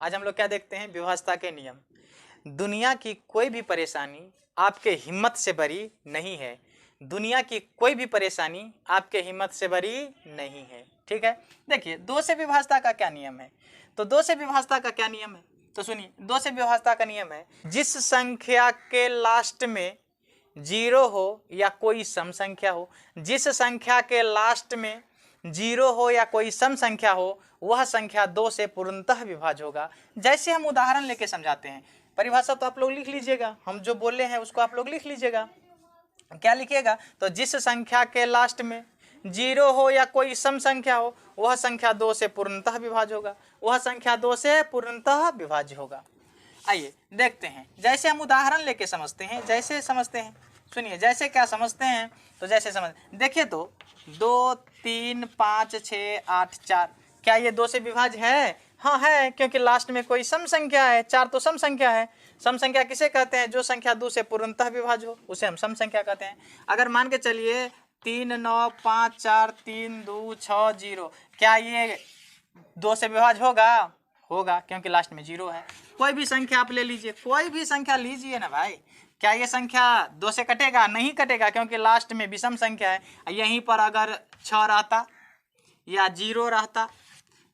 आज हम लोग क्या देखते हैं? विभाज्यता के नियम। दुनिया की कोई भी परेशानी आपके हिम्मत से बरी नहीं है। दुनिया की कोई भी परेशानी आपके हिम्मत से बरी नहीं है। ठीक है, देखिए दो से विभाज्यता का क्या नियम है। तो दो से विभाज्यता का क्या नियम है, तो सुनिए, दो से विभाज्यता का नियम है, जिस संख्या के लास्ट में जीरो हो या कोई सम संख्या हो, जिस संख्या के लास्ट में जीरो हो या कोई सम संख्या हो, वह संख्या दो से पूर्णतः विभाज्य होगा। जैसे हम उदाहरण लेके समझाते हैं, परिभाषा तो आप लोग लिख लीजिएगा, हम जो बोले हैं उसको आप लोग लिख लीजिएगा। क्या लिखिएगा? तो जिस संख्या के लास्ट में जीरो हो या कोई सम संख्या हो, वह संख्या दो से पूर्णतः विभाज्य होगा। वह संख्या दो से पूर्णतः विभाज्य होगा। आइए देखते हैं, जैसे हम उदाहरण लेके समझते हैं, जैसे समझते हैं, सुनिए जैसे क्या समझते हैं। तो जैसे समझ, देखिए तो 2 3 5 6 8 4, क्या ये दो से विभाज्य है? हाँ है, क्योंकि लास्ट में कोई सम संख्या है। 4 तो सम संख्या है। सम संख्या किसे कहते हैं? जो संख्या दो से पूर्णतः विभाज्य हो उसे हम सम संख्या कहते हैं। अगर मान के चलिए 3 9 5 4 3 2 6 0, क्या ये दो से विभाज्य होगा? होगा, क्योंकि लास्ट में जीरो है। कोई भी संख्या आप ले लीजिए, कोई भी संख्या लीजिए ना भाई, क्या ये संख्या दो से कटेगा? नहीं कटेगा, क्योंकि लास्ट में विषम संख्या है। यहीं पर अगर 6 रहता या जीरो रहता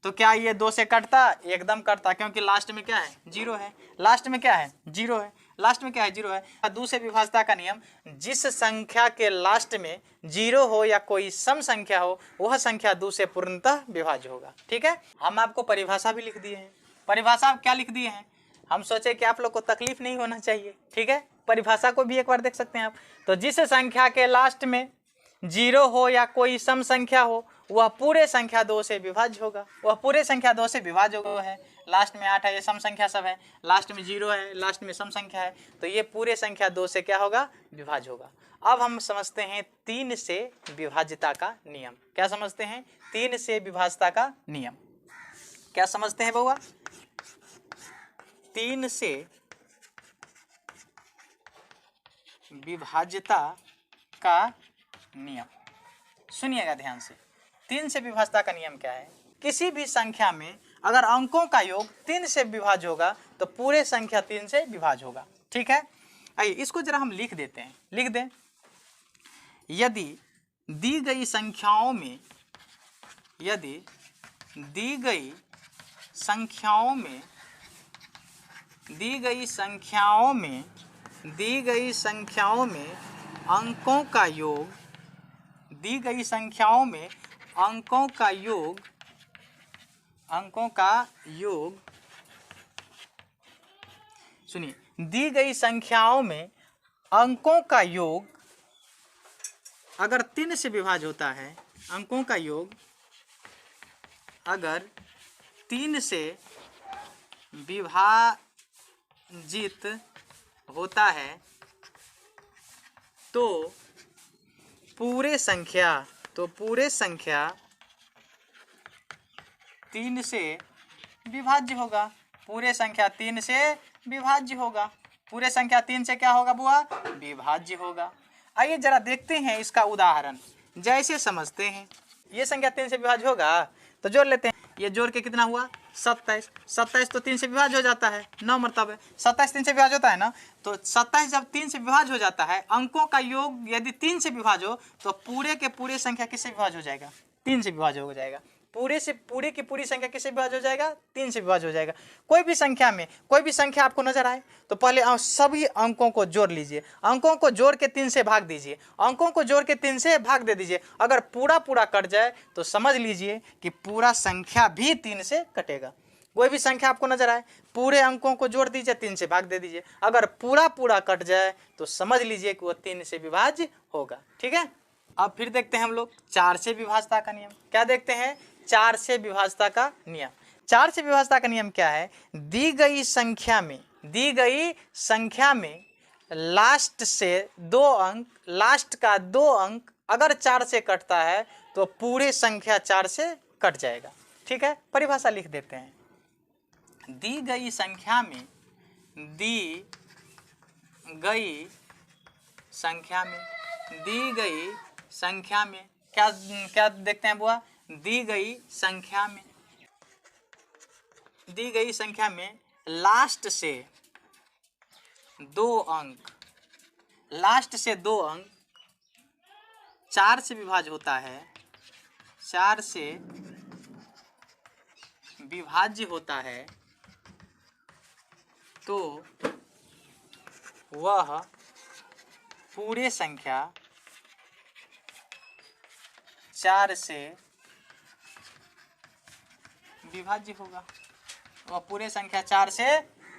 तो क्या ये दो से कटता? एकदम कटता, क्योंकि लास्ट में क्या है? जीरो है। लास्ट में क्या है? जीरो है। लास्ट में क्या है? जीरो है। दो से विभाज्यता का नियम, जिस संख्या के लास्ट में जीरो हो या कोई सम संख्या हो, वह संख्या दो से पूर्णतः विभाज्य होगा। ठीक है, हम आपको परिभाषा भी लिख दिए हैं। परिभाषा आप क्या लिख दिए हैं? हम सोचे कि आप लोग को तकलीफ नहीं होना चाहिए। ठीक है, परिभाषा को भी एक बार देख सकते हैं आप। तो जिस संख्या के लास्ट में जीरो हो या कोई सम संख्या हो, वह पूरे संख्या दो से विभाज्य होगा। वह पूरे संख्या दो से विभाज्य होगा है। लास्ट में 8 है, ये सम संख्या सब है। लास्ट में जीरो है, लास्ट में सम संख्या है, तो ये पूरे संख्या दो से क्या होगा? विभाज्य होगा। अब हम समझते हैं 3 से विभाज्यता का नियम। क्या समझते हैं? 3 से विभाज्यता का नियम क्या समझते हैं बउआ? 3 से विभाज्यता का नियम, सुनिएगा ध्यान से। 3 से विभाज्यता का नियम क्या है? किसी भी संख्या में अगर अंकों का योग 3 से विभाज्य होगा तो पूरे संख्या 3 से विभाज्य होगा। ठीक है, आइए इसको जरा हम लिख देते हैं। लिख दें, यदि दी गई संख्याओं में, यदि दी गई संख्याओं में, दी गई संख्याओं में, दी गई संख्याओं में अंकों का योग, दी गई संख्याओं में अंकों का योग, अंकों का योग, सुनिए, दी गई संख्याओं में अंकों का योग अगर 3 से विभाज्य होता है, अंकों का योग अगर 3 से विभाजित होता है तो पूरे संख्या, तो पूरे संख्या 3 से विभाज्य होगा। पूरे संख्या 3 से विभाज्य होगा। पूरे संख्या 3 से क्या होगा बुआ? विभाज्य होगा। आइए जरा देखते हैं इसका उदाहरण, जैसे समझते हैं। ये संख्या 3 से विभाज्य होगा तो जोड़ लेते हैं। ये जोड़ के कितना हुआ? 27। 27 तो 3 से विभाज्य हो जाता है, 9 मरतबा 27 3 से विभाज्य होता है ना। तो 27 जब 3 से विभाज्य हो जाता है, अंकों का योग यदि 3 से विभाज्य हो तो पूरे के पूरे संख्या किससे विभाज्य हो जाएगा? 3 से विभाज्य हो जाएगा। पूरे से पूरे की पूरी संख्या किससे विभाज्य हो जाएगा? 3 से विभाज्य हो जाएगा। कोई भी संख्या में कोई भी संख्या आपको नजर आए तो पहले सभी अंकों को जोड़ लीजिए, अंकों को जोड़ के 3 से भाग दीजिए, अंकों को जोड़ के 3 से भाग दे दीजिए। अगर पूरा पूरा कट जाए तो समझ लीजिए कि पूरा संख्या भी 3 से कटेगा। कोई भी संख्या आपको नजर आए, पूरे अंकों को जोड़ दीजिए, 3 से भाग दे दीजिए। अगर पूरा पूरा कट जाए तो समझ लीजिए कि वह 3 से विभाज्य होगा। ठीक है, अब फिर देखते हैं हम लोग 4 से विभाज्यता का नियम। क्या देखते हैं? 4 से विभाज्यता का नियम। 4 से विभाज्यता का नियम क्या है? दी गई संख्या में, दी गई संख्या में लास्ट से 2 अंक, लास्ट का 2 अंक अगर 4 से कटता है तो पूरे संख्या 4 से कट जाएगा। ठीक है, परिभाषा लिख देते हैं। दी गई संख्या में, दी गई संख्या में, दी गई संख्या में क्या देखते हैं बुआ? दी गई संख्या में, दी गई संख्या में लास्ट से 2 अंक, लास्ट से 2 अंक 4 से विभाज्य होता है, 4 से विभाज्य होता है, तो वह पूरे संख्या 4 से विभाज्य होगा। वह पूरे संख्या 4 से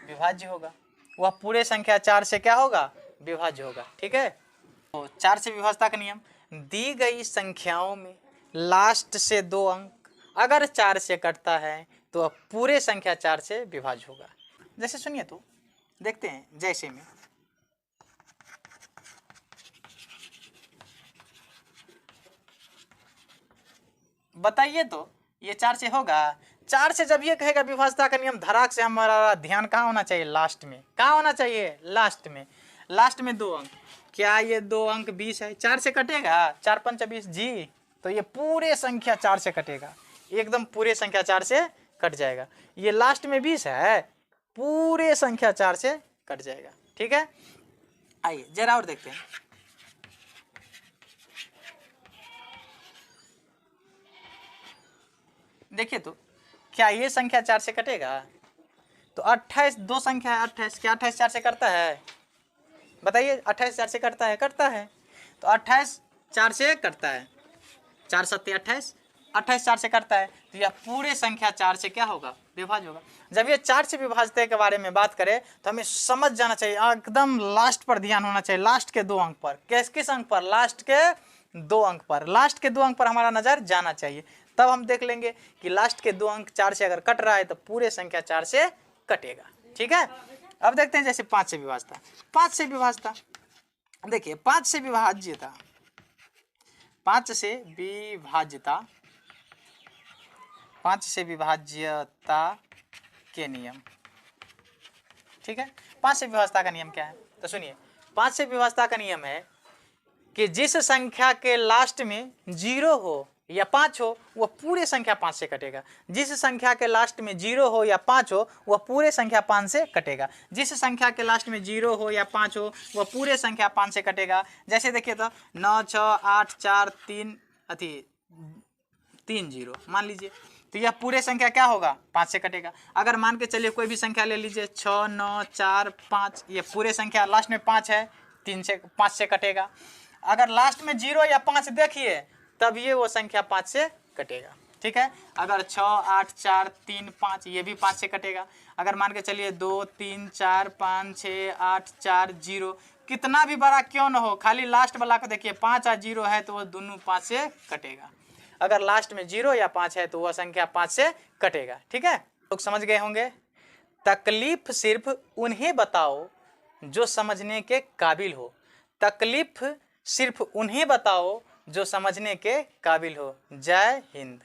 विभाज्य होगा। वह पूरे संख्या 4 से क्या होगा? विभाज्य होगा। ठीक है, तो 4 से विभाज्यता का नियम, दी गई संख्याओं में लास्ट से 2 अंक अगर 4 से कटता है तो वह पूरे संख्या 4 से विभाज्य होगा। जैसे सुनिए तो देखते हैं, जैसे में बताइए तो ये 4 से होगा? 4 से जब ये कहेगा विभाज्यता का नियम, धड़ाक से हमारा ध्यान कहाँ होना चाहिए? लास्ट में। कहाँ होना चाहिए? लास्ट में। लास्ट में 2 अंक, क्या ये 2 अंक 20 है? 4 से कटेगा? 4 पंच 20 जी, तो ये पूरे संख्या 4 से कटेगा, एकदम पूरे संख्या 4 से कट जाएगा। ये लास्ट में 20 है, पूरे संख्या 4 से कट जाएगा। ठीक है, आइए जरा और देखते हैं। देखिए तो क्या ये संख्या 4 से कटेगा? तो 28 दो संख्या है 28, क्या 28 4 से करता है? बताइए, 28 4 से करता है? करता है। तो 28 4 से करता है, 4 सत्ते 28, 28 4 से करता है, तो यह पूरे संख्या 4 से क्या होगा? विभाज्य होगा। जब ये 4 से विभाज्यता के बारे में बात करें तो हमें समझ जाना चाहिए, एकदम लास्ट पर ध्यान होना चाहिए, लास्ट के 2 अंक पर। किस अंक पर? लास्ट के 2 अंक पर। लास्ट के 2 अंक पर हमारा नजर जाना चाहिए, तब हम देख लेंगे कि लास्ट के 2 अंक 4 से अगर कट रहा है तो पूरे संख्या 4 से कटेगा। ठीक है, अब देखते हैं जैसे 5 से विभाज्यता। 5 से विभाज्यता देखिए, 5 से विभाज्यता, 5 से विभाज्यता, 5 से विभाज्यता के नियम। ठीक है, 5 से विभाज्यता का नियम क्या है? तो सुनिए, 5 से विभाज्यता का नियम है कि जिस संख्या के लास्ट में 0 हो या 5 हो वह पूरे संख्या 5 से कटेगा। जिस संख्या के लास्ट में 0 हो या 5 हो वह पूरे संख्या 5 से कटेगा। जिस संख्या के लास्ट में 0 हो या 5 हो वह पूरे संख्या 5 से कटेगा। जैसे देखिए तो 9 6 8 4 3 3 0 मान लीजिए, तो यह पूरे संख्या क्या होगा? 5 से कटेगा। अगर मान के चलिए कोई भी संख्या ले लीजिए 6 9 4 5, ये पूरे संख्या लास्ट में 5 है, 5 से कटेगा। अगर लास्ट में 0 या 5 देखिए तब ये वो संख्या 5 से कटेगा। ठीक है, अगर 6 8 4 3 5 ये भी 5 से कटेगा। अगर मान के चलिए 2 3 4 5 6 8 4 0, कितना भी बड़ा क्यों न हो, खाली लास्ट वाला को देखिए 5 और 0 है तो वो दोनों 5 से कटेगा। अगर लास्ट में 0 या 5 है तो वह संख्या 5 से कटेगा। ठीक है, लोग समझ गए होंगे। तकलीफ सिर्फ उन्हें बताओ जो समझने के काबिल हो। तकलीफ सिर्फ उन्हें बताओ जो समझने के काबिल हो। जय हिंद।